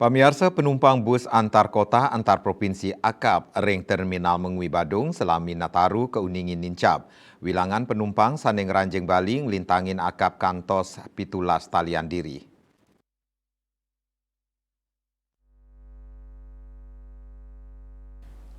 Pamirsa penumpang bus antar kota antar provinsi akap ring terminal Mengui Badung selami Nataru ke Uningin Nincap. Wilangan penumpang sanding ranjing Bali ngelintangin akap kantos pitulas talian diri.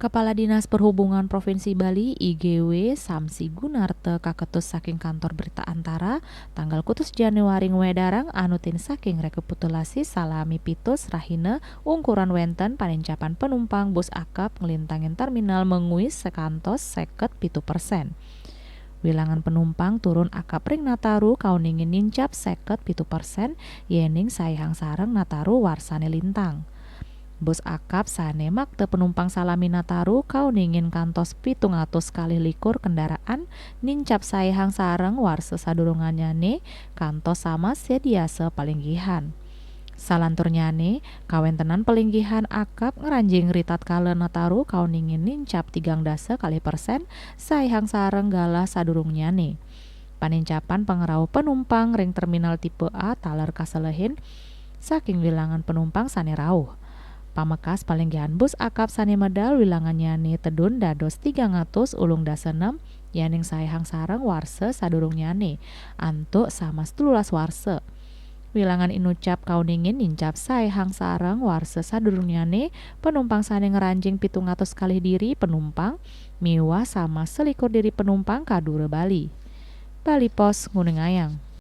Kepala Dinas Perhubungan Provinsi Bali IGW Samsi Gunarte kaketus saking kantor berita antara tanggal kutus Januari wedarang anutin saking rekapitulasi salami pitus rahina ungkuran wenten panincapan penumpang bus akap ngelintangin terminal Mengui sekantos 57%. Wilangan penumpang turun akap ring Nataru kauningin nincap 57%, yening sayhang sareng Nataru warsane lintang. Bus akap sane makte penumpang salami Nataru kauningin kantos 700 kali likur kendaraan nincap sayhang sareng warse sadurungannyane kantos sama sediase palinggihan. Salanturnyane kawentenan pelinggihan akap ngeranjing ritat kale Nataru kauningin nincap 300 kali% sayhang sareng galah sadurungnyane. Panincapan pengerau penumpang ring terminal tipe A taler kaselehin saking wilangan penumpang sane rauh. Pamekas palinggihan bus akap sane medal wilangannya nih tedun dados 300 ulung dasa 6 yaning sayhang sareng warse sadurungnya nih antuk sama 17 warse. Wilangan inucap kauningin nincap sayhang sareng warse sadurungnya nih penumpang sane ngeranjing 700 kali diri penumpang miwa sama selikur diri penumpang kadure Bali. Bali Pos Nguningayang.